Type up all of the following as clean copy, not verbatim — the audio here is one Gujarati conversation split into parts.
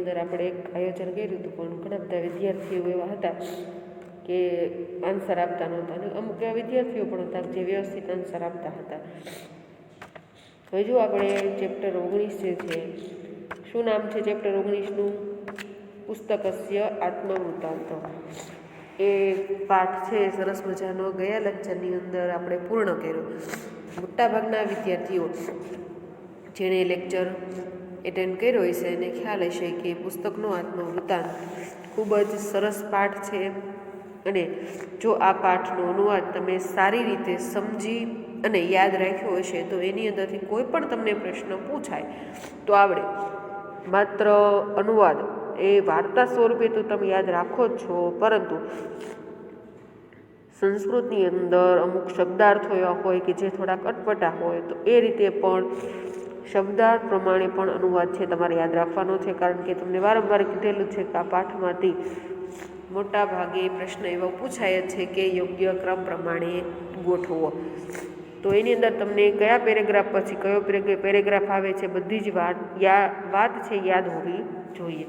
અંદર આપણે એક આયોજન કર્યું હતું, પણ ઘણા બધા વિદ્યાર્થીઓ એવા હતા કે આન્સર આપતા નહોતા, અને અમુક એવા વિદ્યાર્થીઓ પણ હતા જે વ્યવસ્થિત આન્સર આપતા હતા. હવે જો આપણે ચેપ્ટર 19 જે છે, શું નામ છે ચેપ્ટર 19નું? પુસ્તકસ્ય આત્મવૃત્તાંત. એ પાઠ છે સરસ મજાનો, ગયા લેક્ચરની અંદર આપણે પૂર્ણ કર્યો. મોટાભાગના વિદ્યાર્થીઓ જેણે લેક્ચર એટેન્ડ કર્યો હશે એને ખ્યાલ હશે કે પુસ્તકનો આત્મવૃત્તાંત ખૂબ જ સરસ પાઠ છે, અને જો આ પાઠનો અનુવાદ તમે સારી રીતે સમજી અને યાદ રાખ્યો હશે તો એની અંદરથી કોઈ પણ તમને પ્રશ્ન પૂછાય તો આવડે. માત્ર અનુવાદ એ વાર્તા સ્વરૂપે તો તમે યાદ રાખો જ છો, પરંતુ સંસ્કૃતની અંદર અમુક શબ્દાર્થો એવા હોય કે જે થોડાક અટપટા હોય, તો એ રીતે પણ શબ્દાર્થ પ્રમાણે પણ અનુવાદ છે તમારે યાદ રાખવાનો છે. કારણ કે તમને વારંવાર કીધેલું છે કે આ પાઠમાંથી મોટા ભાગે પ્રશ્ન એવો પૂછાય છે કે યોગ્ય ક્રમ પ્રમાણે ગોઠવો. તો એની અંદર તમને કયા પેરેગ્રાફ પછી કયો પેરેગ્રાફ આવે છે બધી જ વાત છે યાદ હોવી જોઈએ.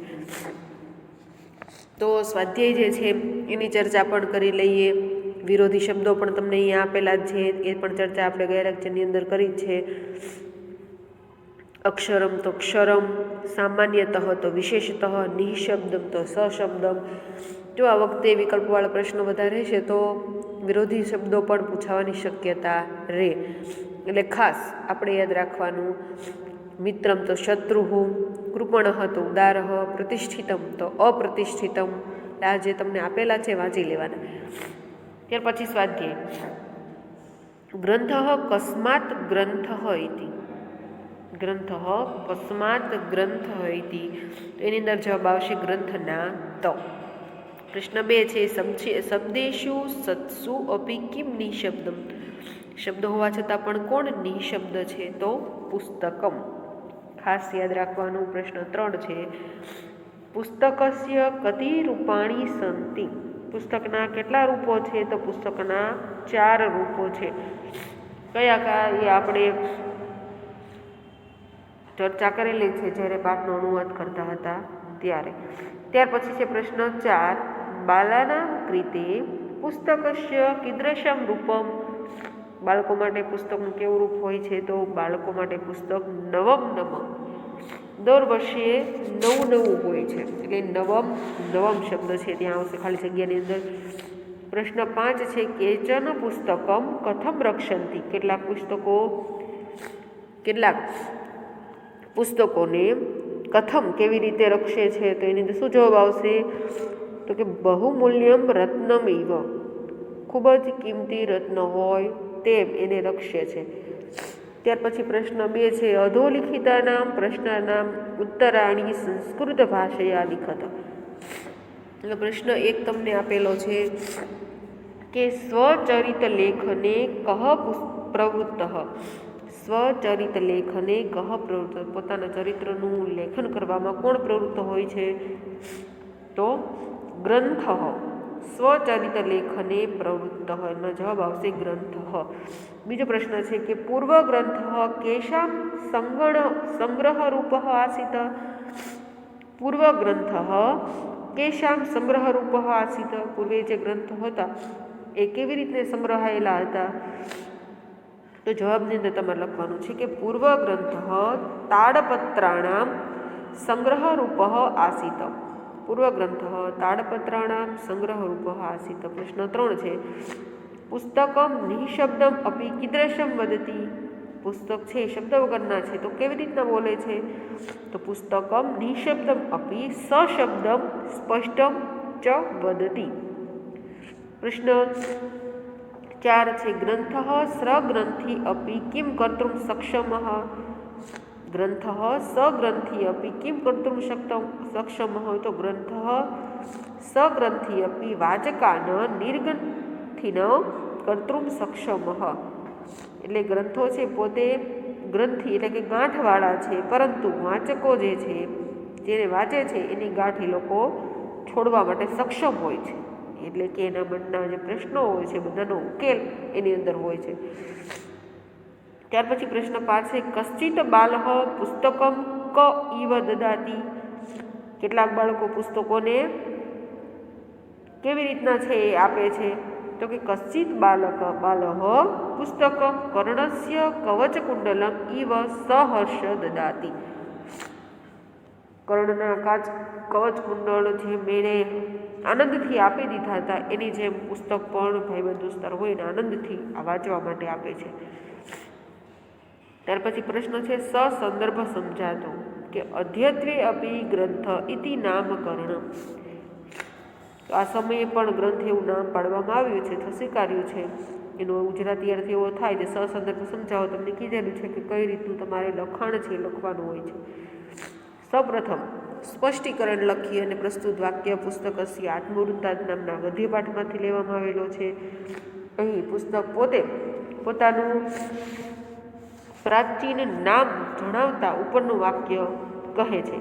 તો સ્વાધ્યાય જે છે એની ચર્ચા પણ કરી લઈએ. વિરોધી શબ્દો પણ તમને અહીંયા આપેલા છે, એ પણ ચર્ચા આપણે ગયા લેક્ચરની અંદર કરી છે. અક્ષરમ તો ક્ષરમ, સામાન્યતઃ તો વિશેષતઃ, નિઃશબ્દમ તો સશબ્દમ. જો આ વખતે વિકલ્પવાળા પ્રશ્નો વધારે છે તો વિરોધી શબ્દો પણ પૂછાવાની શક્યતા રહે, એટલે ખાસ આપણે યાદ રાખવાનું. મિત્રમ તો શત્રુઃ, કૃપણઃ તો ઉદારઃ, પ્રતિષ્ઠિતમ તો અપ્રતિષ્ઠિતમ. આ જે તમને આપેલા છે વાંચી લેવાના. ત્યાર પછી સ્વાધ્યાય. ગ્રંથઃ કસ્માત ગ્રંથઃ ઇતિ. ગ્રંથઃ કસ્માત ગ્રંથઃ ઇતિ. તો એની અંદર જવાબ આવશે ગ્રંથના તો. પ્રશ્ન 2 છે શબ્દેશુ સત્સુ અપી કિમ નિઃશબ્દમ. શબ્દ હોવા છતાં પણ કોણ નિઃશબ્દ છે? તો પુસ્તકમ. ખાસ યાદ રાખવાનું. પ્રશ્ન 3 છે પુસ્તકસ્ય કતિ રૂપાણી સંતિ. પુસ્તકના કેટલા રૂપો છે? તો પુસ્તકના 4 રૂપો છે. કયા એ આપણે ચર્ચા કરેલી છે જ્યારે પાઠનો અનુવાદ કરતા હતા ત્યારે. ત્યાર પછી છે પ્રશ્ન 4 બાલાના કૃતે પુસ્તકસ્ય કીદૃશમ રૂપમ. બાળકો માટે પુસ્તકનું કેવું રૂપ હોય છે? તો બાળકો માટે પુસ્તક નવમ. દર વર્ષે નવું હોય છે, એટલે નવમ શબ્દ છે ત્યાં આવશે ખાલી જગ્યાની અંદર. પ્રશ્ન 5 છે કેચન પુસ્તકમ કથમ રક્ષંતિ. કેટલાક પુસ્તકોને કથમ કેવી રીતે રક્ષે છે? તો એની અંદર શું જવાબ આવશે? તો કે બહુમૂલ્યમ રત્નમ ઇવ. ખૂબ જ કિંમતી રત્ન હોય તેમ એને રક્ષે છે. ત્યાર પછી પ્રશ્ન 2 છે અધોલિખિતાનામ પ્રશ્નાનામ ઉત્તરાણી સંસ્કૃત ભાષયા લિખત. એટલે પ્રશ્ન 1 તમને આપેલો છે કે સ્વચરિત લેખને કહ પ્રવૃત્ત. સ્વચરિત લેખને કહ પ્રવૃત્ત. પોતાના ચરિત્રનું લેખન કરવામાં કોણ પ્રવૃત્ત હોય છે? તો ગ્રંથ. સ્વચરિત લેખને પ્રવૃત્ત. એનો જવાબ આવશે ગ્રંથ. બીજો પ્રશ્ન છે કે પૂર્વ ગ્રંથ કેશામ સંગ્રહ રૂપ આસીત. પૂર્વ ગ્રંથ કેશામ સંગ્રહ રૂપ આસીત. પૂર્વે જે ગ્રંથો હતા એ કેવી રીતે સંગ્રહાયેલા હતા? તો જવાબની અંદર તમારે લખવાનું છે કે પૂર્વ ગ્રંથ તાડપત્રાણામ સંગ્રહ રૂપ આસીત. પૂર્વ ગ્રંથ તાડપત્રાણામ સંગ્રહ રૂપ આસીત. પ્રશ્ન 3 છે પુસ્તકમ નિઃશબ્દમ અપી કીદૃશમ વદતિ. પુસ્તક છે શબ્દ વગરના છે તો કેવી રીતના બોલે છે? તો પુસ્તકમ નિઃશબ્દમ અપી સશબ્દમ સ્પષ્ટમ ચ વદતિ. પ્રશ્ન 4 છે ગ્રંથ સ્રગ્રંથિ અપી કિમ કર્તુમ સક્ષમઃ. ગ્રંથ સગ્રંથિ અપી કિમ કર્તુમ સક્ષમઃ. તો ગ્રંથ સગ્રંથિ અપી વાચકાન નિર્ગ્રંથિન કર્તુમ સક્ષમઃ. એટલે ગ્રંથો છે પોતે ગ્રંથિ એટલે કે ગાંઠવાળા છે, પરંતુ વાચકો જે છે જેને વાંચે છે એની ગાંઠ એ લોકો છોડવા માટે સક્ષમ હોય છે. એટલે કે એના મનના જે પ્રશ્નો હોય છે બધાનો ઉકેલ એની અંદર હોય છે. ત્યાર પછી પ્રશ્ન 5 છે કશ્ચિત બાલઃ પુસ્તકમ ક ઇવ દદાતિ. કેટલાક બાળકો પુસ્તકોને કેવી રીતના છે એ આપે છે, તો કે કશ્ચિત બાલક પુસ્તકમ કર્ણસ્ય કવચકુંડલમ ઇવ સહર્ષ દદાતિ. કર્ણના કવચકુંડળ જે મેળે આનંદથી આપી દીધા હતા એની જેમ પુસ્તક પણ ભાઈબંધ દોસ્તાર હોય ને આનંદથી આ વાંચવા માટે આપે છે. ત્યાર પછી પ્રશ્ન છે સંદર્ભ સમજાતો કે અધ્યત્વે અપી ગ્રંથ ઇતિ નામકરણ. આ સમયે પણ ગ્રંથ એવું નામ પાડવામાં આવ્યું છે, તો સ્વીકાર્યું છે. એનો ગુજરાતી અર્થ એવો થાય કે સંદર્ભ સમજાવો. તમને કીધેલું છે કે કઈ રીતનું તમારે લખાણ છે લખવાનું હોય છે. સૌપ્રથમ સ્પષ્ટીકરણ લખી અને પ્રસ્તુત વાક્ય પુસ્તકસ્ય આત્મવૃત્તાંત નામના ગદ્યપાઠમાંથી લેવામાં આવેલો છે. અહીં પુસ્તક પોતે પોતાનું પ્રાચીન નામ જણાવતા ઉપરનું વાક્ય કહે છે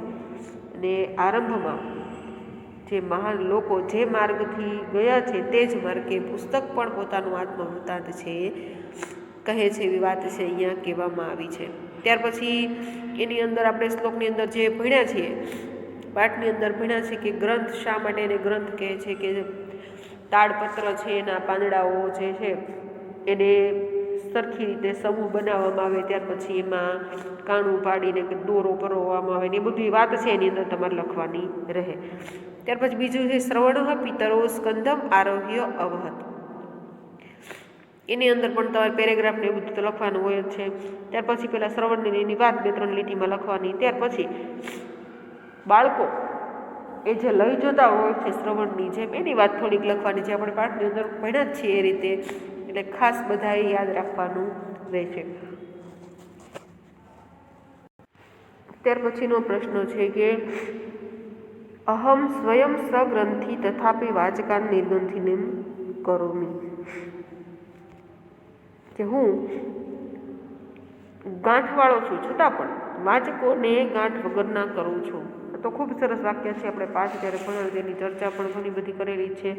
અને આરંભમાં જે મહાન લોકો જે માર્ગથી ગયા છે તે જ માર્ગે પુસ્તક પણ પોતાનું આત્મવૃત્તાંત છે કહે છે એવી વાત છે અહીંયા કહેવામાં આવી છે. ત્યાર પછી એની અંદર આપણે શ્લોકની અંદર જે ભણ્યા છીએ, પાઠની અંદર ભણ્યા છે કે ગ્રંથ શા માટે એને ગ્રંથ કહે છે, કે તાડપત્ર છે એના પાંદડાઓ જે છે એને સરખી રીતે સમૂહ બનાવવામાં આવે, ત્યાર પછી એમાં કાણું પાડીને દોરો પરોવવામાં આવે ને એ બધી વાત છે એની અંદર તમારે લખવાની રહે. ત્યાર પછી બીજું છે શ્રવણ પિતરો સ્કંદમ આરોહ્ય અવહત. એની અંદર પણ તમારે પેરેગ્રાફ ને એવું બધું તો લખવાનું હોય જ છે. ત્યાર પછી પેલા શ્રવણની એની વાત 2-3 લીટીમાં લખવાની. ત્યાર પછી બાળકો એ જે લઈ જતા હોય છે શ્રવણની જેમ એની વાત થોડીક લખવાની, જે આપણે પાઠની અંદર ભણ્યા જ છીએ એ રીતે. એટલે ખાસ બધાએ યાદ રાખવાનું રહેશે. ત્યાર પછીનો પ્રશ્ન છે કે અહમ સ્વયં સગ્રંથિ તથાપી વાચકાન નિર્ગ્રંથિનમ કરોમી. કે હું ગાંઠવાળો છું છતાં પણ વાચકોને ગાંઠ વગરના કરું છું. તો ખૂબ સરસ વાક્ય છે. આપણે પાઠ જ્યારે ભણ્યા તેની ચર્ચા પણ ઘણી બધી કરેલી છે.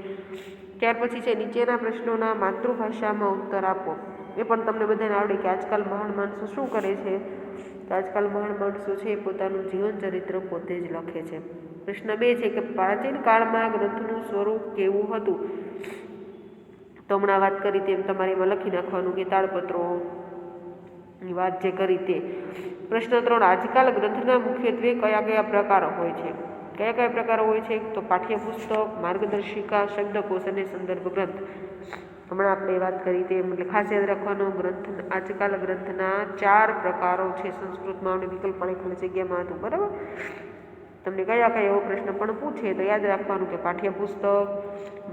ત્યાર પછી છે નીચેના પ્રશ્નોના માતૃભાષામાં ઉત્તર આપો. એ પણ તમને બધાને આવડે કે આજકાલ મહાન માણસો શું કરે છે, તો આજકાલ મહાન માણસો છે પોતાનું જીવન ચરિત્ર પોતે જ લખે છે. પ્રશ્ન 2 છે કે પ્રાચીન કાળમાં ગ્રંથનું સ્વરૂપ કેવું હતું. તો હમણાં વાત કરી તેમ તમારે એમાં લખી નાખવાનું કે તાડપત્રોની વાત જે કરી તે. પ્રશ્ન 3 આજકાલ ગ્રંથના મુખ્યત્વે કયા કયા પ્રકારો હોય છે. કયા કયા પ્રકારો હોય છે, તો પાઠ્યપુસ્તક, માર્ગદર્શિકા, શબ્દકોશ અને સંદર્ભ ગ્રંથ. હમણાં આપણે વાત કરી તેમ એટલે ખાસ યાદ રાખવાનો ગ્રંથ આજકાલ ગ્રંથના 4 પ્રકારો છે. સંસ્કૃતમાં આપણે વિકલ્પ પણ ખાલી જગ્યામાં હતું, બરાબર. તમને કયા કયા એવો પ્રશ્ન પણ પૂછે તો યાદ રાખવાનું કે પાઠ્યપુસ્તક,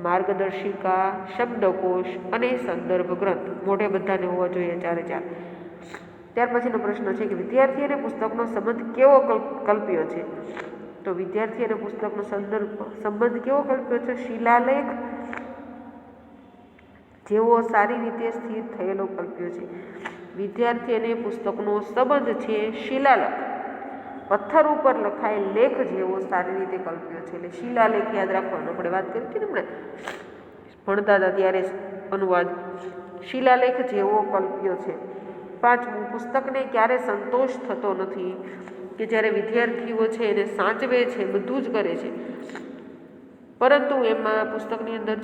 માર્ગદર્શિકા, શબ્દકોશ અને સંદર્ભ ગ્રંથ. મોઢે બધાને હોવા જોઈએ 4-4. ત્યાર પછીનો પ્રશ્ન છે કે વિદ્યાર્થી અને પુસ્તકનો સંબંધ કેવો કલ્પ્યો છે. તો વિદ્યાર્થી અને પુસ્તકનો સંબંધ કેવો કલ્પ્યો છે. શિલાલેખ જેવો સારી રીતે સ્થિર થયેલો કલ્પ્યો છે. વિદ્યાર્થી અને પુસ્તકનો સંબંધ છે શિલાલેખ, પથ્થર ઉપર લખાયેલ લેખ જેવો સારી રીતે કલ્પ્યો છે. એટલે શિલાલેખ યાદ રાખવાનો. આપણે વાત કરી હતી ને હમણાં ભણતા હતા ત્યારે અનુવાદ. શિલાલેખ જેવો કલ્પ્યો છે. 5મું પુસ્તકને ક્યારે સંતોષ થતો નથી. કે જ્યારે વિદ્યાર્થીઓ છે એને સાચવે છે, બધું જ કરે છે, પરંતુ એમાં પુસ્તકની અંદર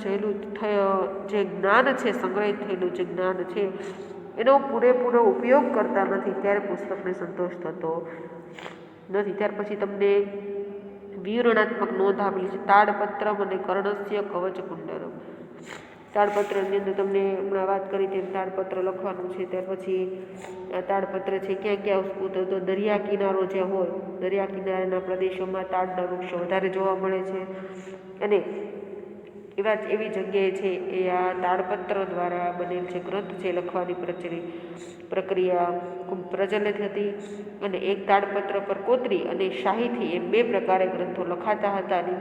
જે જ્ઞાન છે, સંગ્રહિત થયેલું જે જ્ઞાન છે એનો પૂરેપૂરો ઉપયોગ કરતા નથી, ત્યારે પુસ્તકને સંતોષ થતો નથી. ત્યાર પછી તમને વિવરણાત્મક નોંધ આપેલી છે તાડપત્રમ અને કર્ણસ્ય કવચકુંડલમ. તાડપત્રની અંદર તમને હમણાં વાત કરી તેમ તાડપત્ર લખવાનું છે. ત્યાર પછી આ તાડપત્ર છે ક્યાં ક્યાં તો દરિયા કિનારો જ્યાં હોય, દરિયા કિનારાના પ્રદેશોમાં તાડના વૃક્ષો વધારે જોવા મળે છે અને એવી જગ્યાએ છે એ આ તાડપત્ર દ્વારા બનેલ જે ગ્રંથ છે લખવાની પ્રક્રિયા ખૂબ પ્રચલિત હતી. અને એક તાડપત્ર પર કોતરી અને શાહીથી એમ 2 પ્રકારે ગ્રંથો લખાતા હતા. અને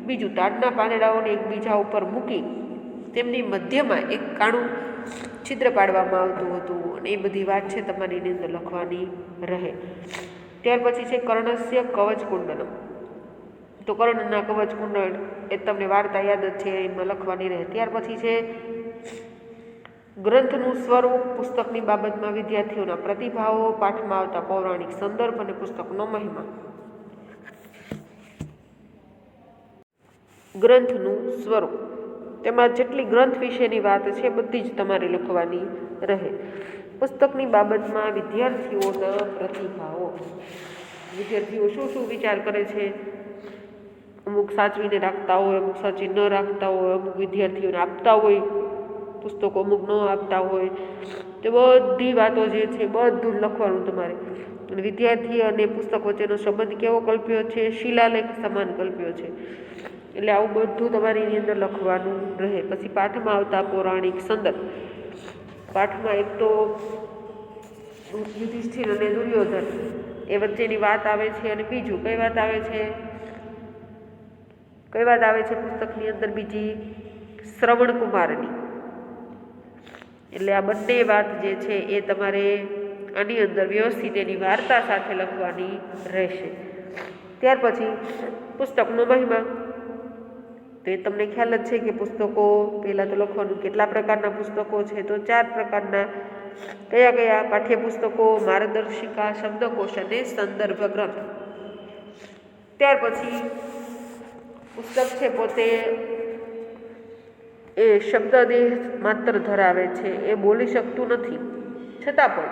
બીજું તાડના પાંદડાઓને એકબીજા ઉપર મૂકી તેમની મધ્યમાં એક કાણું છિદ્ર પાડવામાં આવતું હતું. અને એ બધી વાત છે તમારી એની અંદર લખવાની રહે. ત્યાર પછી છે કર્ણસ્ય કવચકુંડલમ. તો કર્ણના કવચકુંડળ એ તમને વાર્તા યાદ જ છે, એમાં લખવાની રહે. ત્યાર પછી છે ગ્રંથનું સ્વરૂપ, પુસ્તકની બાબતમાં વિદ્યાર્થીઓના પ્રતિભાવો, પાઠમાં આવતા પૌરાણિક સંદર્ભ અને પુસ્તકનો મહિમા. ગ્રંથનું સ્વરૂપ, તેમાં જેટલી ગ્રંથ વિશેની વાત છે બધી જ તમારે લખવાની રહે. પુસ્તકની બાબતમાં વિદ્યાર્થીઓના પ્રતિભાવો, વિદ્યાર્થીઓ શું વિચાર કરે છે, અમુક સાચવીને રાખતા હોય, અમુક સાચવી ન રાખતા હોય, અમુક વિદ્યાર્થીઓને આપતા હોય પુસ્તકો, અમુક ન આપતા હોય, તે બધી વાતો જે છે બધું લખવાનું તમારે. અને વિદ્યાર્થી અને પુસ્તક વચ્ચેનો સંબંધ કેવો કલ્પ્યો છે, શિલાલેખ સમાન કલ્પ્યો છે. એટલે આવું બધું તમારી એની અંદર લખવાનું રહે. પછી પાઠમાં આવતા પૌરાણિક સંદર્ભ, પાઠમાં એક તો યુધિષ્ઠિર અને દુર્યોધન એ વચ્ચેની વાત આવે છે, અને બીજું કઈ વાત આવે છે પુસ્તકની અંદર, બીજી શ્રવણ કુમારની. એટલે આ બંને વાત જે છે એ તમારે આની અંદર વ્યવસ્થિત એની વાર્તા સાથે લખવાની રહેશે. ત્યાર પછી પુસ્તકનો મહિમા, તો એ તમને ખ્યાલ જ છે કે પુસ્તકો પહેલાં તો લખવાનું કેટલા પ્રકારના પુસ્તકો છે, તો 4 પ્રકારના. કયા પાઠ્યપુસ્તકો, માર્ગદર્શિકા, શબ્દકોશ અને સંદર્ભ ગ્રંથ. ત્યાર પછી પુસ્તક છે પોતે એ શબ્દદેહ માત્ર ધરાવે છે, એ બોલી શકતું નથી, છતાં પણ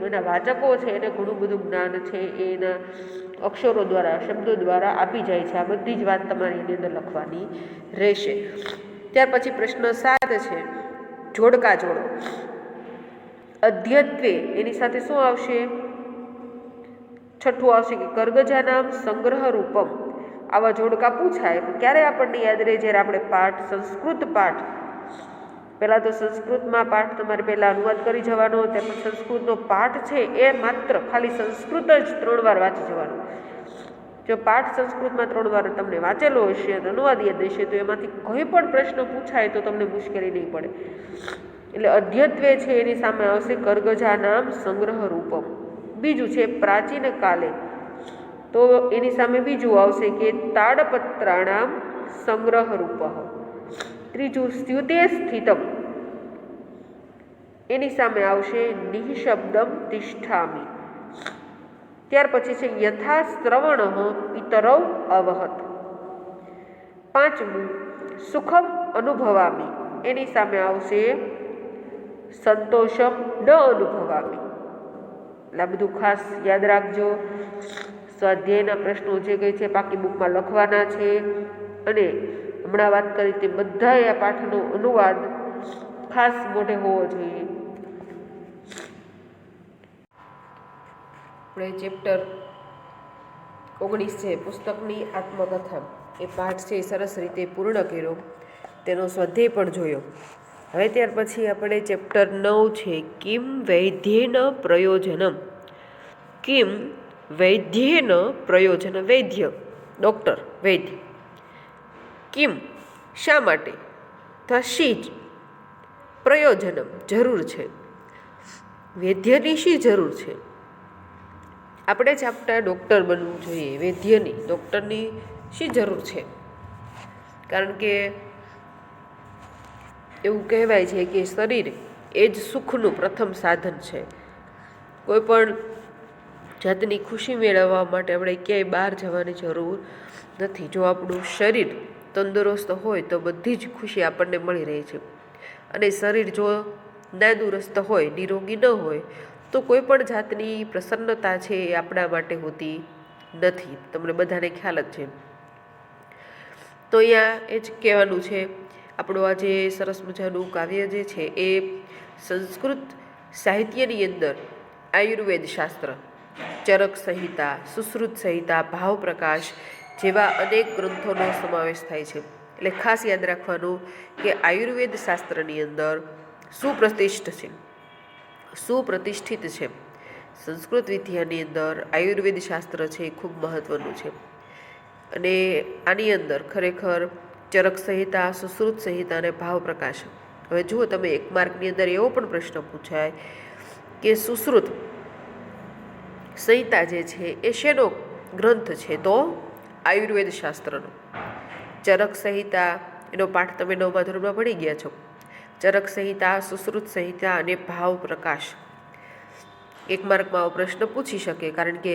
એના વાચકો છે એને ઘણું બધું જ્ઞાન છે એના અક્ષરો દ્વારા, શબ્દો દ્વારા આપી જાય છે. આ બધી જ વાત તમારી એની અંદર લખવાની રહેશે. ત્યાર પછી પ્રશ્ન 7 છે જોડકા જોડો. અધ્યત્વે એની સાથે શું આવશે? છઠ્ઠું આવશે કે કર્ગજાનામ સંગ્રહ રૂપમ. આવા જોડકા પૂછાય ક્યારે આપણને યાદ રહે? જ્યારે આપણે સંસ્કૃત પાઠ, પહેલાં તો સંસ્કૃતમાં પાઠ તમારે પહેલાં અનુવાદ કરી જવાનો, ત્યાર સંસ્કૃતનો પાઠ છે એ માત્ર ખાલી સંસ્કૃત જ 3 વાર વાંચી જવાનો. જો પાઠ સંસ્કૃતમાં 3 વાર તમને વાંચેલો હશે અને અનુવાદ યાદ હશે તો એમાંથી કોઈ પણ પ્રશ્ન પૂછાય તો તમને મુશ્કેલી નહીં પડે. એટલે અધ્યત્વે છે એની સામે આવશે કર્ગજાનામ સંગ્રહ રૂપમ. બીજું છે પ્રાચીન કાલે, તો એની સામે બીજું આવશે કે તાડપત્રાણામ સંગ્રહ રૂપ. ત્રીજું સ્યુતે સ્થિતમ, એની સામે આવશે નિઃશબ્દમ તિષ્ઠામિ. ત્યાર પછી છે યથા શ્રવણ પિતરૌ અવહત. પાંચમું સુખમ અનુભવામી, એની સામે આવશે સંતોષમ ન અનુભવામી. એટલે આ બધું ખાસ યાદ રાખજો. સ્વાધ્યાયના પ્રશ્નો જે કંઈ છે પાકી બુકમાં લખવાના છે, અને હમણાં વાત કરી તે બધાએ આ પાઠનો અનુવાદ ખાસ મોઢે હોવો જોઈએ. આપણે ચેપ્ટર 19 છે પુસ્તકની આત્મકથા, એ પાઠ છે એ સરસ રીતે પૂર્ણ કર્યો, તેનો સ્વાધ્યાય પણ જોયો. હવે ત્યાર પછી આપણે ચેપ્ટર 9 છે કિમ વૈદ્યેન પ્રયોજનમ. કિમ વૈદ્યેન પ્રયોજન, વૈદ્ય ડૉક્ટર, વૈદ્ય. કિમ શા માટે, શી જ, પ્રયોજનમ જરૂર છે, વૈદ્યની શી જરૂર છે? આપણે જ આપણા ડૉક્ટર બનવું જોઈએ, વૈદ્યની, ડૉક્ટરની શી જરૂર છે? કારણ કે એવું કહેવાય છે કે શરીર એ જ સુખનું પ્રથમ સાધન છે. કોઈ પણ જાતની ખુશી મેળવવા માટે આપણે ક્યાંય બહાર જવાની જરૂર નથી. જો આપણું શરીર તંદુરસ્ત હોય તો બધી જ ખુશી આપણને મળી રહે છે. અને શરીર જો નાદુરસ્ત હોય, નિરોગી ન હોય, તો કોઈ પણ જાતની પ્રસન્નતા છે એ આપણા માટે હોતી નથી. તમને બધાને ખ્યાલ જ છે. તો અહીંયા એ જ કહેવાનું છે. આપણું આ જે સરસ મજાનું કાવ્ય જે છે એ સંસ્કૃત સાહિત્યની અંદર આયુર્વેદ શાસ્ત્ર, ચરક સંહિતા, સુશ્રુત સંહિતા, ભાવપ્રકાશ જેવા અનેક ગ્રંથોનો સમાવેશ થાય છે. એટલે ખાસ યાદ રાખવાનું કે આયુર્વેદ શાસ્ત્રની અંદર સુપ્રતિષ્ઠિત છે. સંસ્કૃત વિદ્યાની અંદર આયુર્વેદ શાસ્ત્ર છે એ ખૂબ મહત્ત્વનું છે. અને આની અંદર ખરેખર ચરક સંહિતા, સુશ્રુત સંહિતા અને ભાવપ્રકાશ. હવે જુઓ તમે, 1 માર્કની અંદર એવો પણ પ્રશ્ન પૂછાય કે સુશ્રુત સંહિતા જે છે એ શેનો ગ્રંથ છે? તો આયુર્વેદ શાસ્ત્રનો. ચરક સંહિતા એનો પાઠ તમે 9મા ધોરણમાં ભણી ગયા છો. ચરક સંહિતા, સુશ્રુત સંહિતા અને ભાવપ્રકાશ. 1 માર્કમાં આવો પ્રશ્ન પૂછી શકે, કારણ કે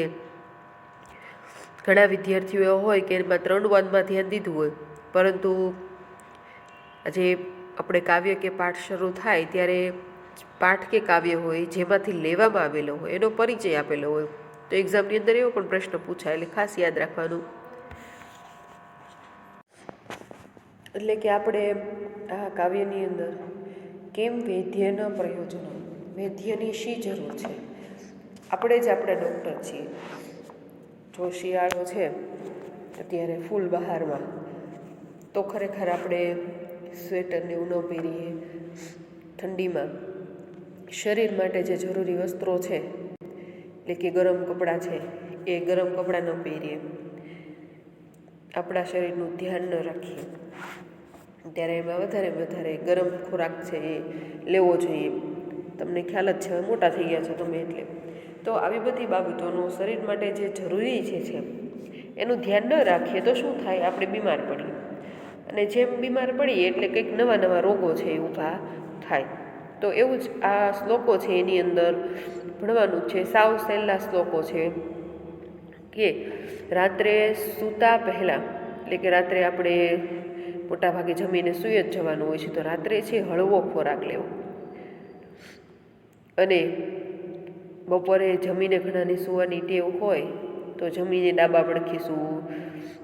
ઘણા વિદ્યાર્થીઓ હોય કે એમાં 3 વાદમાં ધ્યાન દીધું હોય પરંતુ આજે આપણે કાવ્ય કે પાઠ શરૂ થાય ત્યારે પાઠ કે કાવ્ય હોય જેમાંથી લેવામાં આવેલો હોય એનો પરિચય આપેલો હોય, તો એક્ઝામની અંદર એવો પણ પ્રશ્ન પૂછાય, એટલે ખાસ યાદ રાખવાનું. એટલે કે આપણે આ કાવ્યની અંદર કેમ વૈદ્યના પ્રયોજનો, વૈદ્યની શી જરૂર છે? આપણે ડૉક્ટર છીએ. જો શિયાળો છે અત્યારે ફૂલ બહારમાં, તો ખરેખર આપણે સ્વેટરને એવું ન પહેરીએ. ઠંડીમાં શરીર માટે જે જરૂરી વસ્ત્રો છે, એટલે કે ગરમ કપડાં છે, એ ગરમ કપડાં ન પહેરીએ, આપણા શરીરનું ધ્યાન ન રાખીએ, ત્યારે એમાં વધારે ગરમ ખોરાક છે એ લેવો જોઈએ. તમને ખ્યાલ જ છે, મોટા થઈ ગયા છો તમે એટલે. તો આવી બધી બાબતોનું શરીર માટે જે જરૂરી છે એનું ધ્યાન ન રાખીએ તો શું થાય? આપણે બીમાર પડીએ, અને જેમ બીમાર પડીએ એટલે કંઈક નવા રોગો છે એ ઊભા થાય. તો એવું જ આ શ્લોકો છે એની અંદર ભણવાનું છે. સાવ સહેલા શ્લોકો છે કે રાત્રે સૂતા પહેલાં, એટલે કે રાત્રે આપણે મોટાભાગે જમીને સૂઈ જ જવાનું હોય છે, તો રાત્રે છે હળવો ખોરાક લેવો. અને બપોરે જમીને ઘણાને સૂવાની ટેવ હોય તો જમીને ડાબા પડખે સૂવું,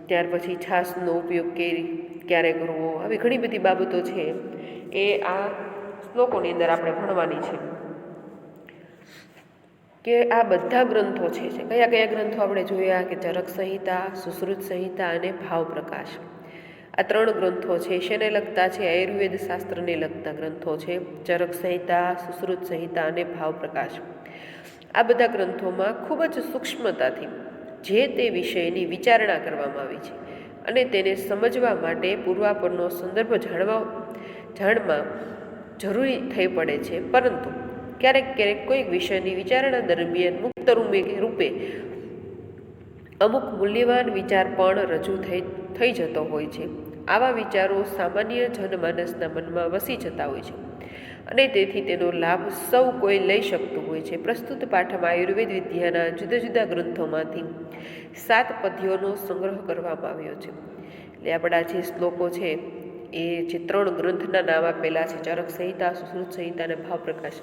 ત્યાર પછી છાશનો ઉપયોગ ક્યારે કરવો, આવી ઘણી બધી બાબતો છે એ આ શ્લોકોની અંદર આપણે ભણવાની છે. કે આ બધા ગ્રંથો છે કયા ગ્રંથો આપણે જોયા કે ચરક સંહિતા, સુશ્રુત સંહિતા અને ભાવ પ્રકાશ. આ 3 ગ્રંથો છે. શેને લગતા છે? આયુર્વેદ શાસ્ત્રને લગતા ગ્રંથો છે. ચરક સંહિતા, સુશ્રુત સંહિતા અને ભાવ પ્રકાશ. આ બધા ગ્રંથોમાં ખૂબ જ સૂક્ષ્મતાથી જે તે વિષયની વિચારણા કરવામાં આવી છે, અને તેને સમજવા માટે પૂર્વાપરનો સંદર્ભ જાણમાં જરૂરી થઈ પડે છે. પરંતુ ક્યારેક કોઈક વિષયની વિચારણા દરમિયાન મુક્ત રૂપે અમુક મૂલ્યવાન વિચાર પણ રજૂ થઈ જતો હોય છે. આવા વિચારો સામાન્ય જનમાનસના મનમાં વસી જતા હોય છે, અને તેથી તેનો લાભ સૌ કોઈ લઈ શકતું હોય છે. પ્રસ્તુત પાઠમાં આયુર્વેદ વિદ્યાના જુદા જુદા ગ્રંથોમાંથી 7 પદ્યોનો સંગ્રહ કરવામાં આવ્યો છે. એટલે આપણા જે શ્લોકો છે એ જે 3 ગ્રંથના નામ આપેલા છે, ચરક સંહિતા, સુશ્રુત સંહિતા અને ભાવ પ્રકાશ,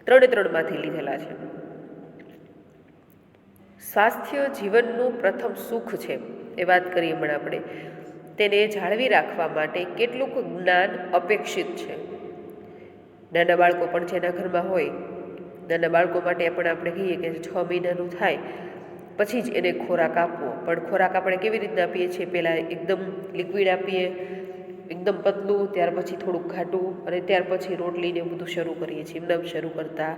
3માંથી લીધેલા છે. સ્વાસ્થ્ય જીવનનું પ્રથમ સુખ છે એ વાત કરીએ હમણાં આપણે. તેને જાળવી રાખવા માટે કેટલુંક જ્ઞાન અપેક્ષિત છે. નાના બાળકો પણ જેના ઘરમાં હોય, નાના બાળકો માટે પણ આપણે કહીએ કે 6 મહિનાનું થાય પછી જ એને ખોરાક આપવો. પણ ખોરાક આપણે કેવી રીતના આપીએ છીએ? પહેલાં એકદમ લિક્વિડ આપીએ, એકદમ પતલું, ત્યાર પછી થોડુંક ઘાટું, અને ત્યાર પછી રોટલીને એવું બધું શરૂ કરીએ છીએ. એમનામ શરૂ કરતા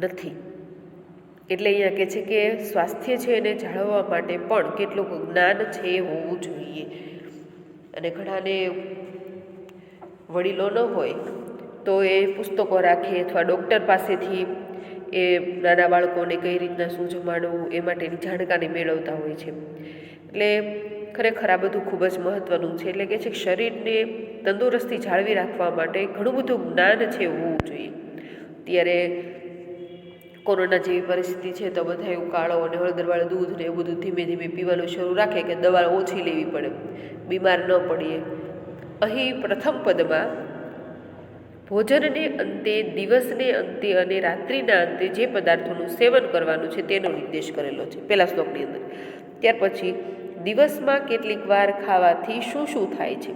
નથી. એટલે અહીંયા કહે છે કે સ્વાસ્થ્ય છે એને જાળવવા માટે પણ કેટલુંક જ્ઞાન છે એ હોવું જોઈએ. અને ઘણાને વડીલો ન હોય તો એ પુસ્તકો રાખે, અથવા ડૉક્ટર પાસેથી એ નાના બાળકોને કઈ રીતના શું જમાડવું એ માટેની જાણકારી મેળવતા હોય છે. એટલે ખરેખર આ બધું ખૂબ જ મહત્ત્વનું છે. એટલે કે છે કે શરીરને તંદુરસ્તી જાળવી રાખવા માટે ઘણું બધું જ્ઞાન છે હોવું જોઈએ. ત્યારે કોરોના જેવી પરિસ્થિતિ છે તો બધા એવું કાળો અને હળદરવાળું દૂધ ને એવું બધું ધીમે ધીમે પીવાનું શરૂ રાખે કે દવા ઓછી લેવી પડે, બીમાર ન પડીએ. અહીં પ્રથમ પદમાં ભોજનને અંતે, દિવસને અંતે અને રાત્રિના અંતે જે પદાર્થોનું સેવન કરવાનું છે તેનો નિર્દેશ કરેલો છે પહેલા શ્લોકની અંદર. ત્યાર પછી દિવસમાં કેટલીક વાર ખાવાથી શું શું થાય છે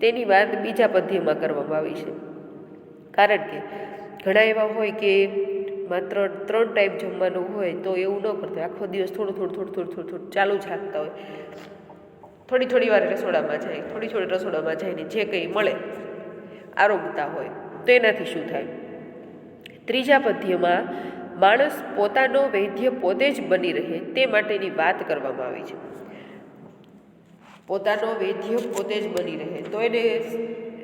તેની વાત બીજા પદ્યમાં કરવામાં આવી છે. કારણ કે ઘણા એવા હોય કે માત્ર 3 ટાઈમ જમવાનું હોય તો એવું ન કરતા, આખો દિવસ થોડું ચાલુ જ રાખતા હોય. થોડી વાર રસોડામાં જાય, થોડી રસોડામાં જઈને જે કંઈ મળે આરોગતા હોય, તો એનાથી શું થાય? ત્રીજા પદ્યમાં માણસ પોતાનો વૈદ્ય પોતે જ બની રહે તે માટેની વાત કરવામાં આવી છે. પોતાનો વૈદ્ય પોતે જ બની રહે તો એને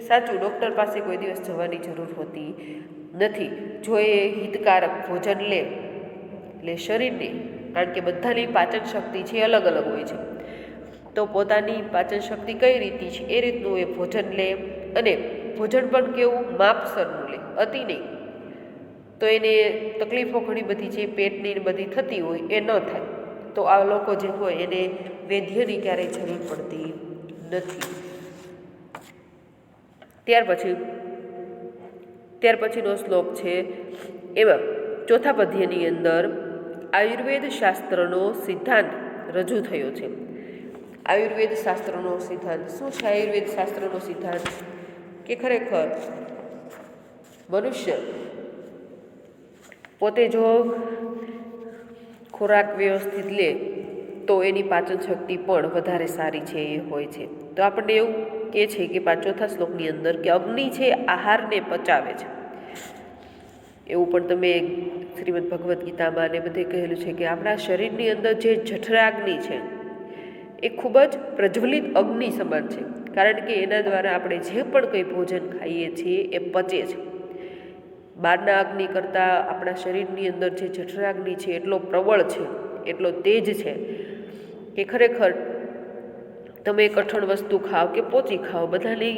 સાચું ડૉક્ટર પાસે કોઈ દિવસ જવાની જરૂર હોતી નથી. જો એ હિતકારક ભોજન લે, એટલે શરીરને, કારણ કે બધાની પાચન શક્તિ છે અલગ હોય છે, તો પોતાની પાચન શક્તિ કઈ રીતની છે એ રીતનું એ ભોજન લે, અને ભોજન પણ કેવું માપસરનું લે, અતિ નહીં. તો એને તકલીફો ઘણી બધી છે પેટની બધી થતી હોય એ ન થાય. તો આ લોકો જે હોય એને વૈદ્યની ક્યારેય જરૂર પડતી નથી. ત્યાર પછીનો શ્લોક છે, એમાં ચોથા પદ્યની અંદર આયુર્વેદ શાસ્ત્રનો સિદ્ધાંત રજૂ થયો છે. આયુર્વેદ શાસ્ત્રનો સિદ્ધાંત શું છે? આયુર્વેદ શાસ્ત્રનો સિદ્ધાંત કે ખરેખર મનુષ્ય પોતે જો ખોરાક વ્યવસ્થિત લે તો એની પાચન શક્તિ પણ વધારે સારી છે એ હોય છે. તો આપણને એવું કહે છે કે ચોથા શ્લોકની અંદર કે અગ્નિ છે આહારને પચાવે છે. એવું પણ તમે શ્રીમદ ભગવદ્ ગીતામાં ને બધે કહેલું છે કે આપણા શરીરની અંદર જે જઠરાગ્નિ છે એ ખૂબ જ પ્રજ્વલિત અગ્નિ સમાન છે, કારણ કે એના દ્વારા આપણે જે પણ કંઈ ભોજન ખાઈએ છીએ એ પચે છે. બહારના અગ્નિ કરતાં આપણા શરીરની અંદર જે જઠરાગ્નિ છે એટલો પ્રબળ છે, એટલો તેજ છે કે ખરેખર તમે કઠણ વસ્તુ ખાઓ કે પોચી ખાઓ, બધાની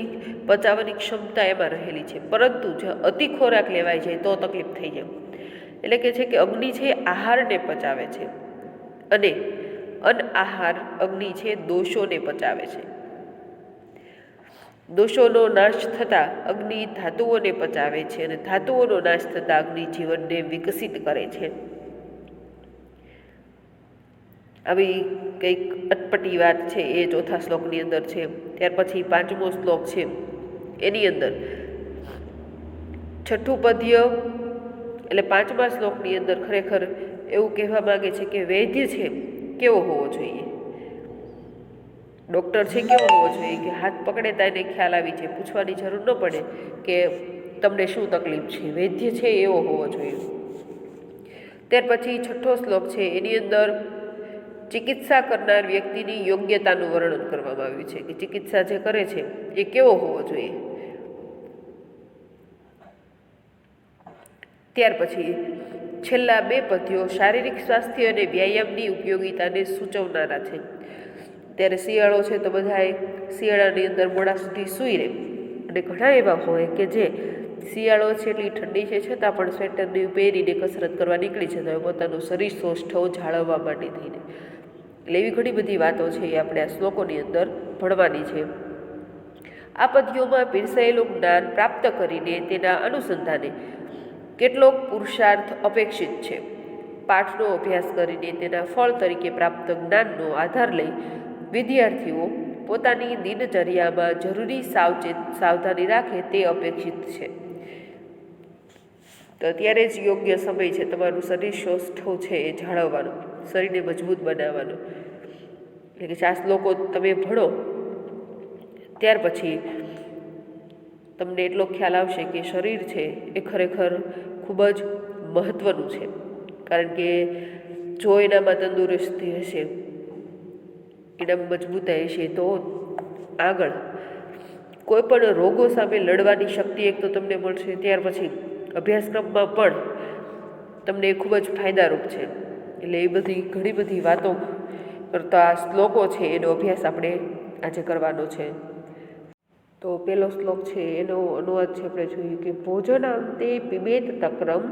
પચાવવાની ક્ષમતા એમાં રહેલી છે. પરંતુ જો અતિ ખોરાક લેવાઈ જાય તો તકલીફ થઈ જાય. એટલે કે છે કે અગ્નિ છે આહારને પચાવે છે અને અનઆહાર અગ્નિ છે દોષોને પચાવે છે. દોષોનો નાશ થતાં અગ્નિ ધાતુઓને પચાવે છે અને ધાતુઓનો નાશ થતાં અગ્નિ જીવનને વિકસિત કરે છે. આવી કંઈક અટપટી વાત છે એ ચોથા શ્લોકની અંદર છે. ત્યાર પછી પાંચમો શ્લોક છે એની અંદર છઠ્ઠું પદ્ય એટલે પાંચમા શ્લોકની અંદર ખરેખર એવું કહેવા માંગે છે કે વૈદ્ય છે કેવો હોવો જોઈએ, ડૉક્ટર છે કેવો હોવો જોઈએ કે હાથ પકડે તો એને ખ્યાલ આવી જાય, પૂછવાની જરૂર ન પડે કે તમને શું તકલીફ છે. વૈદ્ય છે એવો હોવો જોઈએ. ત્યાર પછી છઠ્ઠો શ્લોક છે એની અંદર ચિકિત્સા કરનાર વ્યક્તિની યોગ્યતાનું વર્ણન કરવામાં આવ્યું છે કે ચિકિત્સા જે કરે છે એ કેવો હોવો જોઈએ. ત્યાર પછી છેલ્લા બે પદ્યો શારીરિક સ્વાસ્થ્ય અને વ્યાયામની ઉપયોગિતાને સૂચવનારા છે. ત્યારે શિયાળો છે તો બધાએ શિયાળાની અંદર મોડા સુધી સૂઈ રહે, અને ઘણા એવા હોય કે જે શિયાળો છે એટલી ઠંડી છે છતાં પણ સ્વેટરને પહેરીને કસરત કરવા નીકળી જતા હોય પોતાનું શરીર સૌષ્ઠવ જાળવવા માટે થઈને. એટલે એવી ઘણી બધી વાતો છે એ આપણે આ શ્લોકોની અંદર ભણવાની છે. આ પદ્યોમાં પીરસાયેલું જ્ઞાન પ્રાપ્ત કરીને તેના અનુસંધાને કેટલોક પુરુષાર્થ અપેક્ષિત છે. પાઠનો અભ્યાસ કરીને તેના ફળ તરીકે પ્રાપ્ત જ્ઞાનનો આધાર લઈ વિદ્યાર્થીઓ પોતાની દિનચર્યામાં જરૂરી સાવધાની રાખે તે અપેક્ષિત છે. તો ત્યારે જ યોગ્ય સમય છે તમારું શરીર સૌષ્ઠવ છે એ જાળવવાનું, શરીરને મજબૂત બનાવવાનું. એટલે કે આ શ્લોકો તમે ભણો ત્યાર પછી તમને એટલો ખ્યાલ આવશે કે શરીર છે એ ખરેખર ખૂબ જ મહત્ત્વનું છે. કારણ કે જો એનામાં તંદુરસ્તી હશે, એનામાં મજબૂતાઈ હશે તો આગળ કોઈ પણ રોગો સામે લડવાની શક્તિ એક તો તમને મળશે. ત્યાર પછી અભ્યાસક્રમમાં પણ તમને ખૂબ જ ફાયદારૂપ છે. એટલે એ બધી ઘણી બધી વાતો કરતા આ શ્લોકો છે એનો અભ્યાસ આપણે આજે કરવાનો છે. તો પહેલો શ્લોક છે એનો અનુવાદ છે આપણે જોઈએ કે ભોજનાંતે પિબેત તક્રમ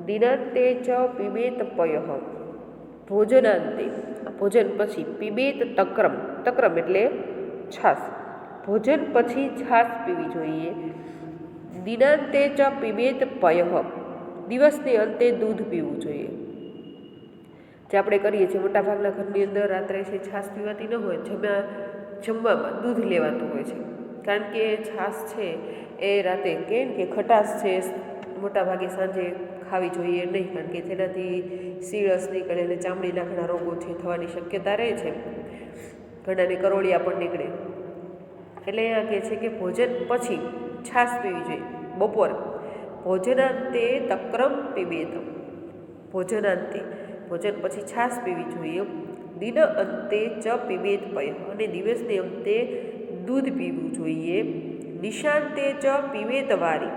દિનાંતે ચ પિબેત પયઃ. ભોજનાંતે ભોજન પછી, પિબેત તક્રમ તક્રમ એટલે છાશ, ભોજન પછી છાશ પીવી જોઈએ. દિનાંતે ચ પિબેત પયઃ, દિવસને અંતે દૂધ પીવું જોઈએ. જે આપણે કરીએ છીએ મોટાભાગના ઘરની અંદર રાત્રે છે છાશ પીવાતી ન હોય, જમવામાં દૂધ લેવાતું હોય છે. કારણ કે છાશ છે એ રાતે કેમ કે ખટાશ છે મોટાભાગે સાંજે ખાવી જોઈએ નહીં, કારણ કે તેનાથી સીળસ નીકળે અને ચામડીના ઘણા રોગો છે થવાની શક્યતા રહે છે. ઘણાને કરોળિયા પણ નીકળે. એટલે અહીંયા કહે છે કે ભોજન પછી છાશ પીવી જોઈએ. બપોર ભોજનાંતે તક્રમ પિબેત, ભોજનાંતે ભોજન પછી છાશ પીવી જોઈએ. દિન અંતે ચ પિબેત પયઃ, અને દિવસને અંતે દૂધ પીવું જોઈએ. નિશાંતે ચ પિબેત વારી,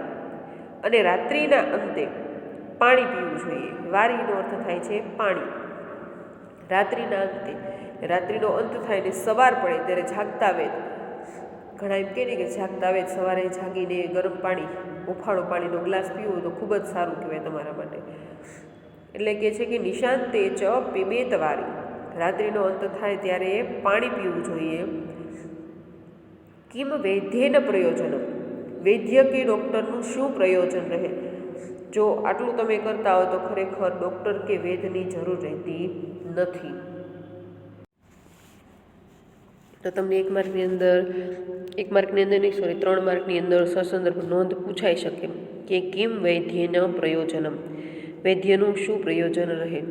અને રાત્રિના અંતે પાણી પીવું જોઈએ. વારીનો અર્થ થાય છે પાણી. રાત્રિના અંતે, રાત્રિનો અંત થાય ને સવાર પડે ત્યારે જાગતા વેત, ઘણા એમ કહે ને કે જાગતા વેત સવારે જાગીને ગરમ પાણી, ઉફાળો પાણીનો ગ્લાસ પીવો તો ખૂબ જ સારું કહેવાય તમારા માટે. એટલે કે છે કે નિશાંતે ચ પિબેત વારી, રાત્રિનો અંત થાય ત્યારે પાણી પીવું જોઈએ. કિમ વૈદ્યેન પ્રયોજનમ, વૈદ્ય કે ડૉક્ટરનું શું પ્રયોજન રહે? જો આટલું તમે કરતા હો તો ખરેખર ડૉક્ટર કે વૈદ્યની જરૂર રહેતી નથી. તો તમને 1 માર્કની અંદર 3 માર્કની અંદર સસંદર્ભ નોંધ પૂછાઈ શકે કે કિમ વૈદ્યેન પ્રયોજનમ, વૈદ્યનું શું પ્રયોજન રહે?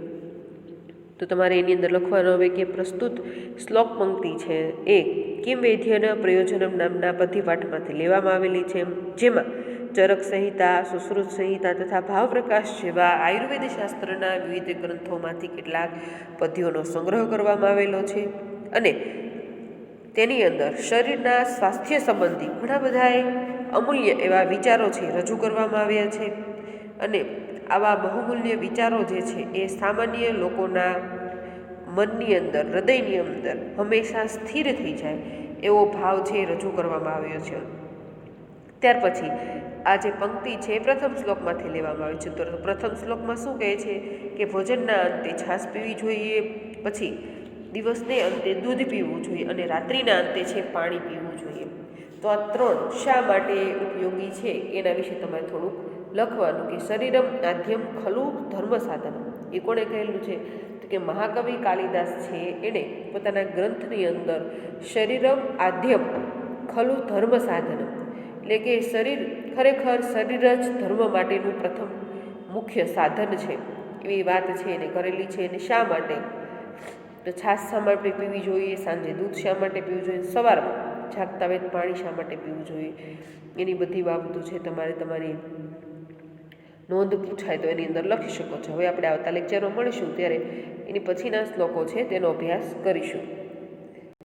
તો તમારે એની અંદર લખવાનું হবে કે પ્રસ્તુત શ્લોક પંક્તિ છે એ કિમ વૈદ્યના પ્રયોજનમ નામના પદ્યપાઠમાંથી લેવામાં આવેલી છે, જેમાં ચરક સંહિતા, સુશ્રુત સંહિતા તથા ભાવપ્રકાશ જેવા આયુર્વેદ શાસ્ત્રના વિવિધ ગ્રંથોમાંથી કેટલાક પદ્યોનો સંગ્રહ કરવામાં આવેલો છે અને તેની અંદર શરીરના સ્વાસ્થ્ય સંબંધી ઘણા બધા અમૂલ્ય એવા વિચારો છે રજૂ કરવામાં આવ્યા છે. અને આવા બહુમૂલ્ય વિચારો જે છે એ સામાન્ય લોકોના મનની અંદર, હૃદયની અંદર હંમેશા સ્થિર થઈ જાય એવો ભાવ છે રજૂ કરવામાં આવ્યો છે. ત્યાર પછી આ જે પંક્તિ છે એ પ્રથમ શ્લોકમાંથી લેવામાં આવી છે. તો પ્રથમ શ્લોકમાં શું કહે છે કે ભોજનના અંતે છાશ પીવી જોઈએ, પછી દિવસને અંતે દૂધ પીવું જોઈએ અને રાત્રિના અંતે છે પાણી પીવું જોઈએ. તો આ 3 શા માટે ઉપયોગી છે એના વિશે તમારે થોડુંક લખવાનું કે શરીરમ આદ્યમ ખલુ ધર્મ સાધન. એ કોણે કહેલું છે? તો કે મહાકવિ કાલિદાસ છે એણે પોતાના ગ્રંથની અંદર શરીરમ આદ્યમ ખલુ ધર્મ સાધન, એટલે કે ખરેખર શરીર જ ધર્મ માટેનું પ્રથમ મુખ્ય સાધન છે એવી વાત છે એને કરેલી છે. અને શા માટે? તો છાશ શા માટે પીવી જોઈએ, સાંજે દૂધ શા માટે પીવું જોઈએ, સવારમાં જાગતા વેત પાણી શા માટે પીવું જોઈએ, એની બધી બાબતો છે તમારી નોંધ પૂછાય તો એની અંદર લખી શકો છો. હવે આપણે આવતા લેક્ચરમાં મળીશું ત્યારે એની પછીના શ્લોકો છે તેનો અભ્યાસ કરીશું.